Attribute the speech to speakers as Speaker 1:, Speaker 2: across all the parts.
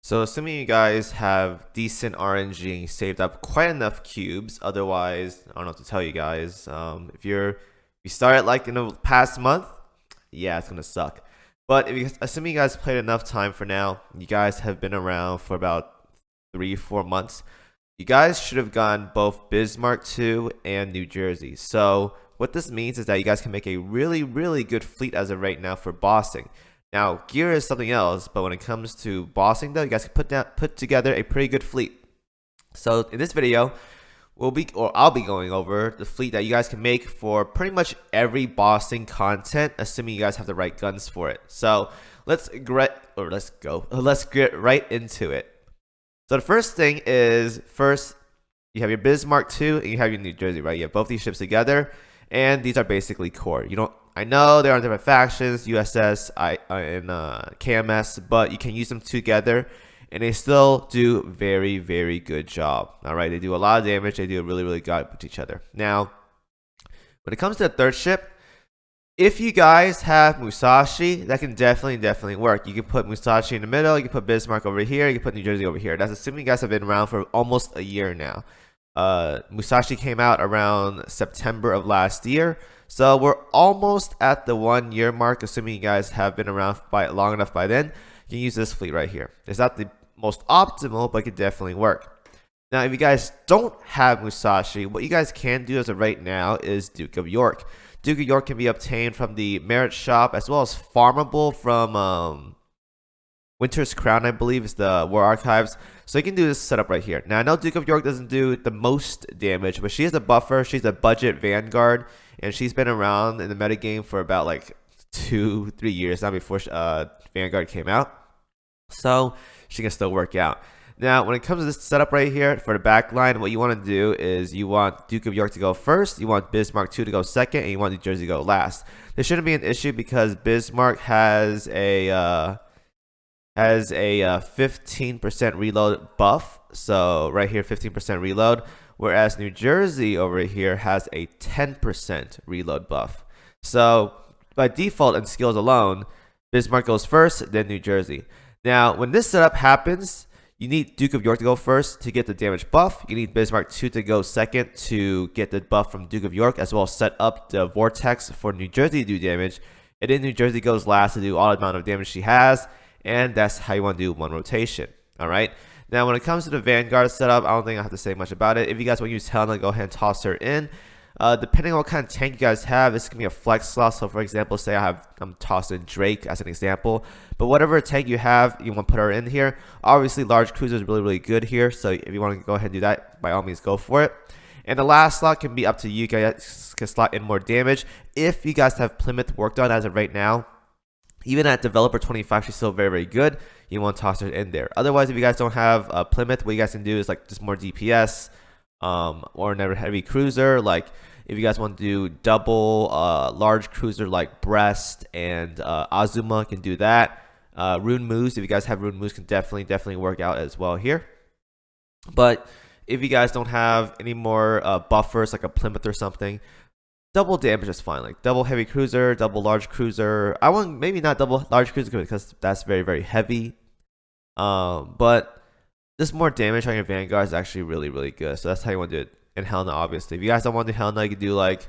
Speaker 1: So assuming you guys have decent RNG and you saved up quite enough cubes, otherwise, I don't know what to tell you guys. If you started like in the past month, yeah, it's gonna suck. But assuming you guys played enough time for now, you guys have been around for about 3-4 months. You guys should have gotten both Bismarck 2 and New Jersey. So what this means is that you guys can make a really good fleet as of right now for bossing. Now, gear is something else, but when it comes to bossing though, you guys can put together a pretty good fleet. So in this video, I'll be going over the fleet that you guys can make for pretty much every bossing content, assuming you guys have the right guns for it. So let's get right into it. So the first thing is, you have your Bismarck 2 and you have your New Jersey, right? You have both these ships together, and these are basically core. I know they're on different factions, USS and KMS, but you can use them together, and they still do very good job. All right, they do a lot of damage. They do a really good job with each other. Now, when it comes to the third ship, if you guys have Musashi, that can definitely work. You can put Musashi in the middle, you can put Bismarck over here, you can put New Jersey over here. That's assuming you guys have been around for almost a year now. Musashi came out around September of last year, so we're almost at the 1 year mark. Assuming you guys have been around long enough by then, you can use this fleet right here. It's not the most optimal, but it can definitely work. Now, if you guys don't have Musashi, what you guys can do as of right now is Duke of York. Duke of York can be obtained from the merit shop, as well as farmable from Winter's Crown, I believe, is the War Archives. So you can do this setup right here. Now, I know Duke of York doesn't do the most damage, but she is a buffer. She's a budget Vanguard, and she's been around in the metagame for about like 2-3 years now before Vanguard came out. So she can still work out. Now, when it comes to this setup right here for the backline, what you want to do is you want Duke of York to go first, you want Bismarck 2 to go second, and you want New Jersey to go last. There shouldn't be an issue because Bismarck has a 15% reload buff. So right here, 15% reload, whereas New Jersey over here has a 10% reload buff. So by default and skills alone, Bismarck goes first, then New Jersey. Now, when this setup happens, you need Duke of York to go first to get the damage buff. You need Bismarck 2 to go second to get the buff from Duke of York, as well as set up the vortex for New Jersey to do damage. And then New Jersey goes last to do all the amount of damage she has, and that's how you want to do one rotation. All right. Now, when it comes to the Vanguard setup, I don't think I have to say much about it. If you guys want to use Helena, go ahead and toss her in. Depending on what kind of tank you guys have, this can be a flex slot. So for example, say I'm tossing Drake as an example, but whatever tank you have, you want to put her in here. Obviously, large cruiser is really good here. So if you want to go ahead and do that, by all means, go for it. And the last slot can be up to you. You guys can slot in more damage. If you guys have Plymouth worked on as of right now, even at developer 25, she's still very good. You want to toss her in there. Otherwise, if you guys don't have Plymouth, what you guys can do is like just more DPS, or another heavy cruiser. Like if you guys want to do double large cruiser like Brest and Azuma, can do that. Rune Moose, if you guys have Rune Moose, can definitely work out as well here. But if you guys don't have any more buffers like a Plymouth or something, double damage is fine. Like double heavy cruiser, double large cruiser. I want maybe not double large cruiser because that's very heavy. But just more damage on your Vanguard is actually really good. So that's how you want to do it. And Helena, obviously. If you guys don't want to do Helena, you can do like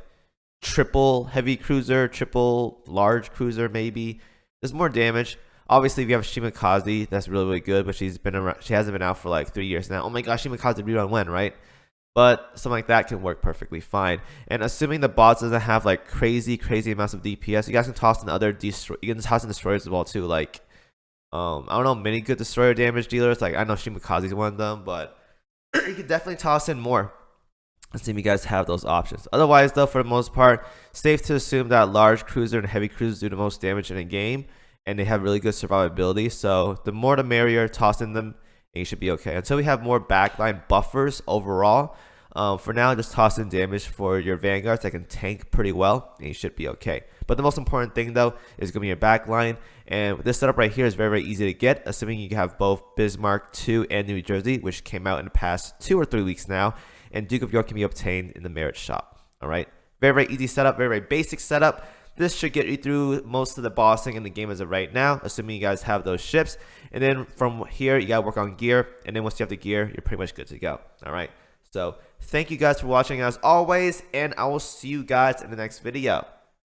Speaker 1: triple heavy cruiser, triple large cruiser maybe. There's more damage. Obviously, if you have KimoCheese, that's really good. But she hasn't been out for like 3 years now. Oh my gosh, KimoCheese rerun when, right? But something like that can work perfectly fine. And assuming the bots doesn't have like crazy amounts of DPS, you guys can toss in other you can toss in destroyers as well too. Like I don't know, many good destroyer damage dealers. Like I know KimoCheese is one of them, but you can definitely toss in more. Assuming you guys have those options. Otherwise, though, for the most part, safe to assume that large cruiser and heavy cruisers do the most damage in a game, and they have really good survivability. So the more the merrier. Toss in them, and you should be okay. Until we have more backline buffers overall, for now, just toss in damage for your Vanguards that can tank pretty well, and you should be okay. But the most important thing, though, is going to be your backline. And this setup right here is very easy to get, assuming you have both Bismarck 2 and New Jersey, which came out in the past 2 or 3 weeks now. And Duke of York can be obtained in the merit shop. All right. Very easy setup, very basic setup. this should get you through most of the bossing in the game as of right now, assuming you guys have those ships. And then from here, you gotta work on gear, and then once you have the gear, you're pretty much good to go. All right, so thank you guys for watching as always, and I will see you guys in the next video.